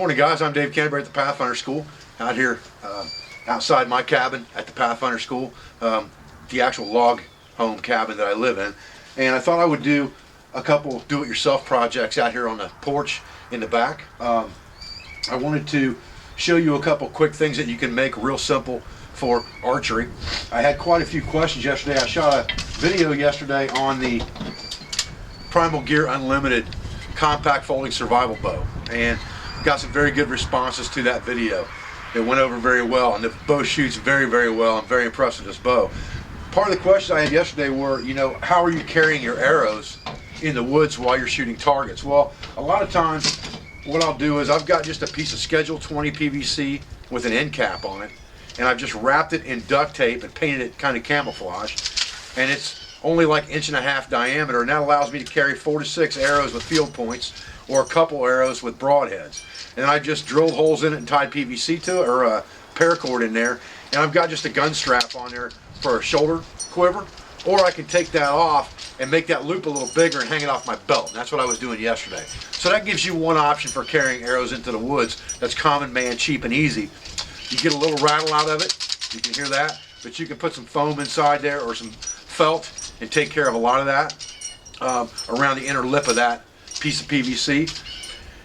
Morning guys, I'm Dave Canterbury at the Pathfinder School, out here outside my cabin at the Pathfinder School, the actual log home cabin that I live in. And I thought I would do a couple do-it-yourself projects out here on the porch in the back. I wanted to show you a couple quick things that you can make real simple for archery. I had quite a few questions yesterday. I shot a video yesterday on the Primal Gear Unlimited compact folding survival bow, and got some very good responses to that video. It went over very well, and the bow shoots very, very well. I'm very impressed with this bow. Part of the questions I had yesterday were, how are you carrying your arrows in the woods while you're shooting targets? Well, a lot of times what I'll do is I've got just a piece of Schedule 20 PVC with an end cap on it, and I've just wrapped it in duct tape and painted it kind of camouflage, and it's only like 1.5 inch diameter, and that allows me to carry 4 to 6 arrows with field points or a couple arrows with broadheads. And I just drilled holes in it and tied PVC to it, or a paracord in there, and I've got just a gun strap on there for a shoulder quiver, or I can take that off and make that loop a little bigger and hang it off my belt. And that's what I was doing yesterday. So that gives you one option for carrying arrows into the woods that's common man, cheap, and easy. You get a little rattle out of it, you can hear that, but you can put some foam inside there or some felt and take care of a lot of that around the inner lip of that piece of PVC.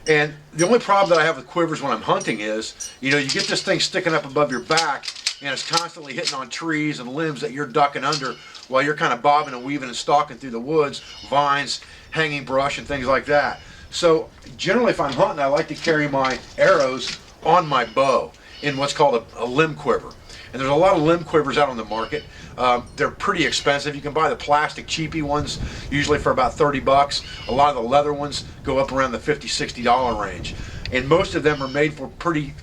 And the only problem that I have with quivers when I'm hunting is, you get this thing sticking up above your back and it's constantly hitting on trees and limbs that you're ducking under while you're kind of bobbing and weaving and stalking through the woods, vines, hanging brush, and things like that. So generally if I'm hunting, I like to carry my arrows on my bow in what's called a limb quiver. And there's a lot of limb quivers out on the market. They're pretty expensive. You can buy the plastic cheapy ones, usually for about 30 bucks. A lot of the leather ones go up around the $50, $60 range. And most of them are made for pretty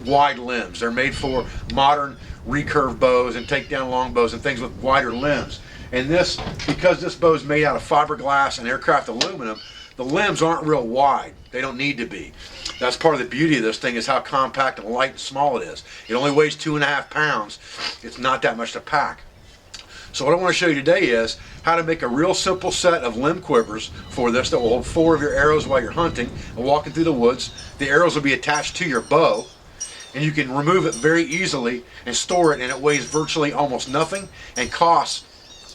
wide limbs. They're made for modern recurve bows and takedown long bows and things with wider limbs. And this, because this bow is made out of fiberglass and aircraft aluminum, the limbs aren't real wide. They don't need to be. That's part of the beauty of this thing, is how compact and light and small it is. It only weighs 2.5 pounds. It's not that much to pack. So what I want to show you today is how to make a real simple set of limb quivers for this that will hold 4 of your arrows while you're hunting and walking through the woods. The arrows will be attached to your bow, and you can remove it very easily and store it, and it weighs virtually almost nothing and costs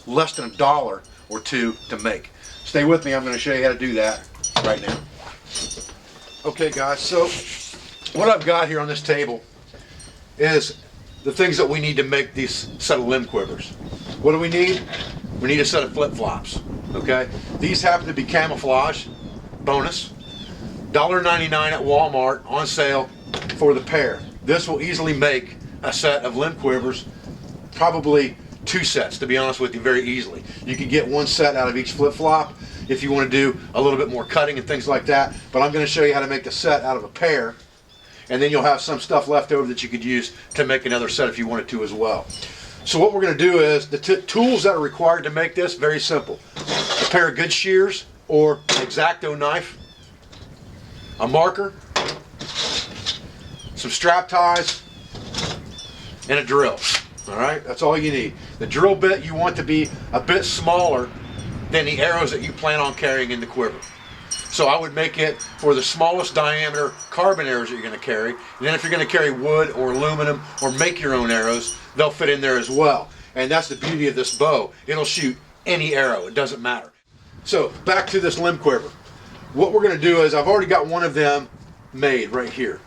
less than $1 or $2 to make. Stay with me, I'm going to show you how to do that right now. Okay guys, so what I've got here on this table is the things that we need to make these set of limb quivers. What do we need? We need a set of flip-flops, okay? These happen to be camouflage, bonus, $1.99 at Walmart, on sale for the pair. This will easily make a set of limb quivers, probably 2 sets, to be honest with you, very easily. You can get 1 set out of each flip-flop if you want to do a little bit more cutting and things like that, but I'm going to show you how to make the set out of a pair, and then you'll have some stuff left over that you could use to make another set if you wanted to as well. So what we're going to do is, the tools that are required to make this, very simple. A pair of good shears or an X-Acto knife, a marker, some strap ties, and a drill. Alright, that's all you need. The drill bit you want to be a bit smaller than the arrows that you plan on carrying in the quiver. So I would make it for the smallest diameter carbon arrows that you're going to carry, and then if you're going to carry wood or aluminum or make your own arrows, they'll fit in there as well. And that's the beauty of this bow. It'll shoot any arrow, it doesn't matter. So back to this limb quiver. What we're going to do is, I've already got one of them made right here,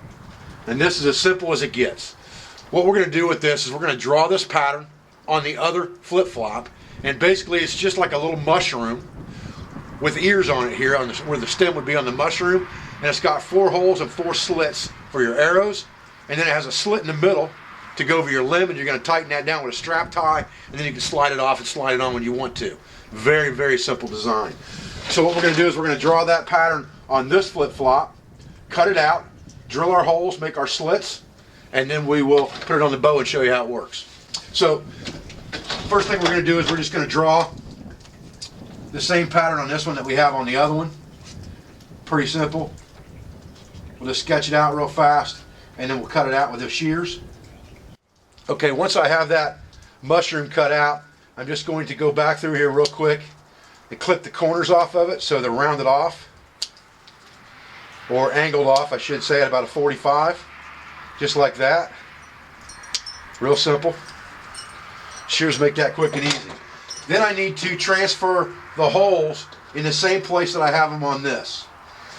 and this is as simple as it gets. What we're going to do with this is we're going to draw this pattern on the other flip-flop, and basically it's just like a little mushroom with ears on it here, on where the stem would be on the mushroom, and it's got 4 holes and 4 slits for your arrows, and then it has a slit in the middle to go over your limb, and you're going to tighten that down with a strap tie, and then you can slide it off and slide it on when you want to. Very, very simple design. So what we're going to do is we're going to draw that pattern on this flip-flop, cut it out, drill our holes, make our slits, and then we will put it on the bow and show you how it works. So first thing we're going to do is we're just going to draw the same pattern on this one that we have on the other one. Pretty simple. We'll just sketch it out real fast, and then we'll cut it out with the shears. Okay, once I have that mushroom cut out, I'm just going to go back through here real quick and clip the corners off of it so they're rounded off. or angled off, I should say, at about a 45, just like that. Real simple. Shears make that quick and easy. Then I need to transfer the holes in the same place that I have them on this.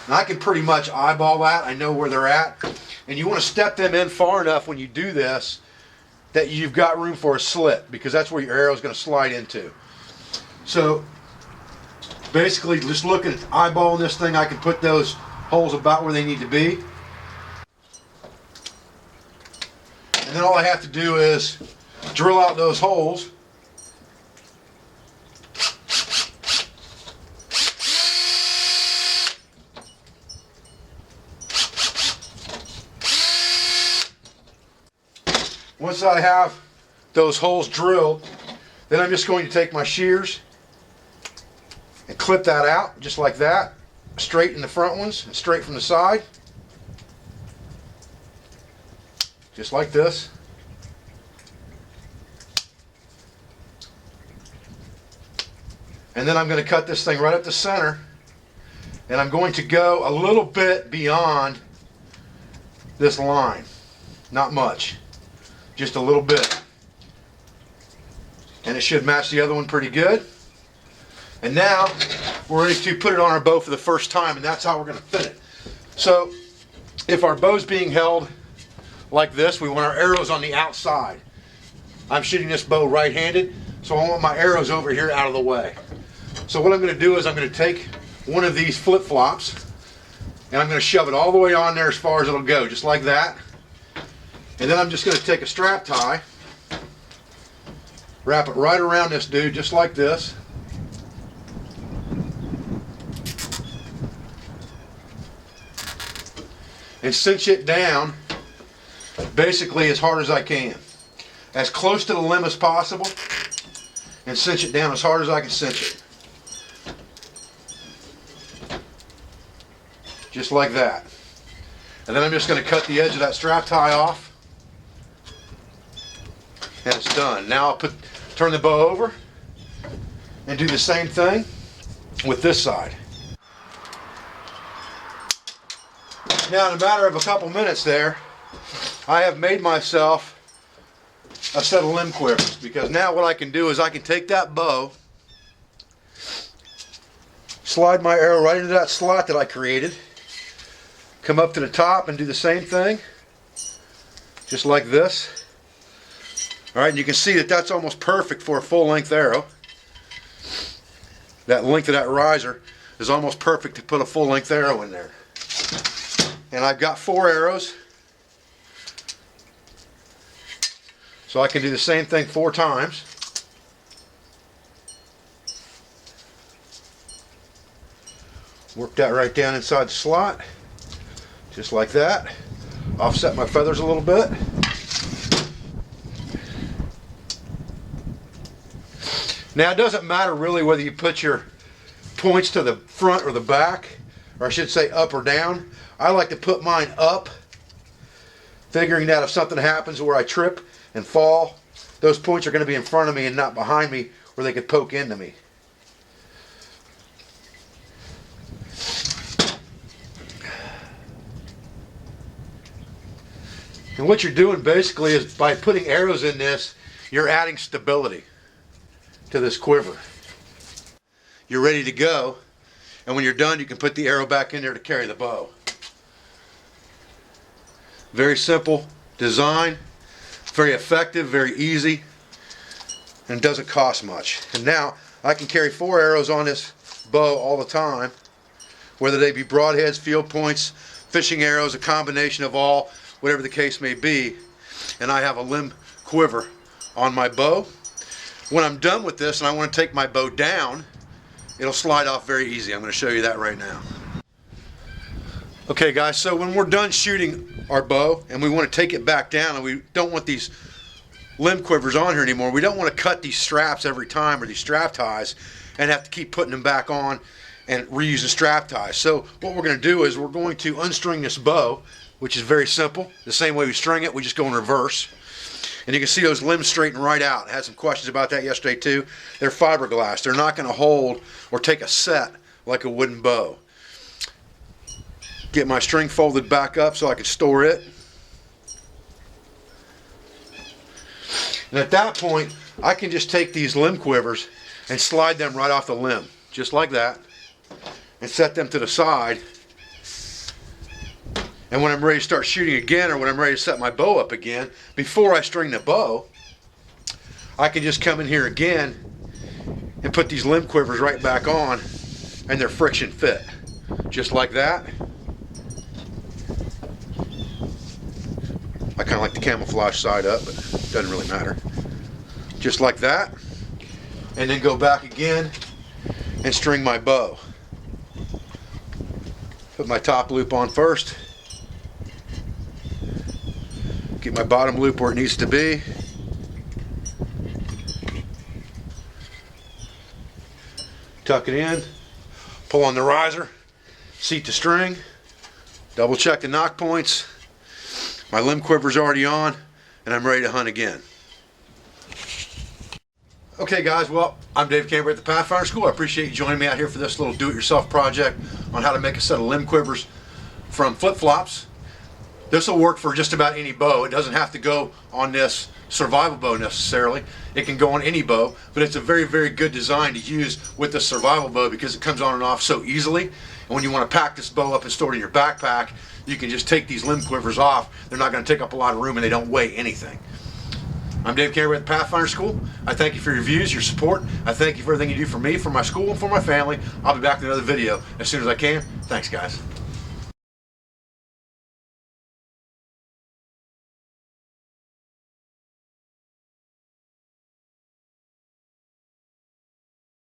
Now I can pretty much eyeball that. I know where they're at. And you want to step them in far enough when you do this that you've got room for a slit, because that's where your arrow is going to slide into. So basically, just looking at eyeballing this thing, I can put those holes about where they need to be. And then all I have to do is drill out those holes. Once I have those holes drilled, then I'm just going to take my shears and clip that out just like that, straight in the front ones and straight from the side, just like this. And then I'm going to cut this thing right up the center, and I'm going to go a little bit beyond this line. Not much, just a little bit. And it should match the other one pretty good. And now we're ready to put it on our bow for the first time, and that's how we're going to fit it. So if our bow's being held like this, we want our arrows on the outside. I'm shooting this bow right-handed, so I want my arrows over here out of the way. So what I'm going to do is I'm going to take one of these flip-flops and I'm going to shove it all the way on there as far as it'll go, just like that. And then I'm just going to take a strap tie, wrap it right around this dude just like this. And cinch it down basically as hard as I can. As close to the limb as possible, and cinch it down as hard as I can cinch it. Just like that. And then I'm just going to cut the edge of that strap tie off. And it's done. Now I'll turn the bow over and do the same thing with this side. Now in a matter of a couple minutes there, I have made myself a set of limb quivers, because now what I can do is I can take that bow, slide my arrow right into that slot that I created, come up to the top and do the same thing, just like this. Alright, and you can see that that's almost perfect for a full-length arrow. That length of that riser is almost perfect to put a full-length arrow in there. And I've got 4 arrows, so I can do the same thing 4 times. Work that right down inside the slot, just like that. Offset my feathers a little bit. Now it doesn't matter really whether you put your points to the front or the back, or I should say up or down. I like to put mine up, figuring that if something happens where I trip and fall, those points are going to be in front of me and not behind me where they could poke into me. And what you're doing basically is by putting arrows in this, you're adding stability to this quiver. You're ready to go, and when you're done you can put the arrow back in there to carry the bow. Very simple design, very effective, very easy, and doesn't cost much. And now I can carry 4 arrows on this bow all the time, whether they be broadheads, field points, fishing arrows, a combination of all, whatever the case may be, and I have a limb quiver on my bow. When I'm done with this and I want to take my bow down, it'll slide off very easy. I'm going to show you that right now. Okay guys, so when we're done shooting our bow and we want to take it back down, and we don't want these limb quivers on here anymore, we don't want to cut these straps every time, or these strap ties, and have to keep putting them back on and reuse the strap ties. So what we're going to do is we're going to unstring this bow, which is very simple. The same way we string it, we just go in reverse. And you can see those limbs straighten right out. I had some questions about that yesterday too. They're fiberglass. They're not going to hold or take a set like a wooden bow. Get my string folded back up so I can store it. And at that point, I can just take these limb quivers and slide them right off the limb, just like that, and set them to the side. And when I'm ready to start shooting again, or when I'm ready to set my bow up again, before I string the bow, I can just come in here again and put these limb quivers right back on, and they're friction fit, just like that. I kind of like the camouflage side up, but it doesn't really matter. Just like that. And then go back again and string my bow. Put my top loop on first. Get my bottom loop where it needs to be. Tuck it in. Pull on the riser. Seat the string. Double check the knock points. My limb quiver's already on, and I'm ready to hunt again. Okay guys, well, I'm Dave Canterbury at the Pathfinder School. I appreciate you joining me out here for this little do-it-yourself project on how to make a set of limb quivers from flip-flops. This will work for just about any bow. It doesn't have to go on this survival bow necessarily. It can go on any bow, but it's a very, very good design to use with the survival bow because it comes on and off so easily. And when you want to pack this bow up and store it in your backpack, you can just take these limb quivers off. They're not going to take up a lot of room, and they don't weigh anything. I'm Dave Canterbury at the Pathfinder School. I thank you for your views, your support. I thank you for everything you do for me, for my school, and for my family. I'll be back with another video as soon as I can. Thanks, guys.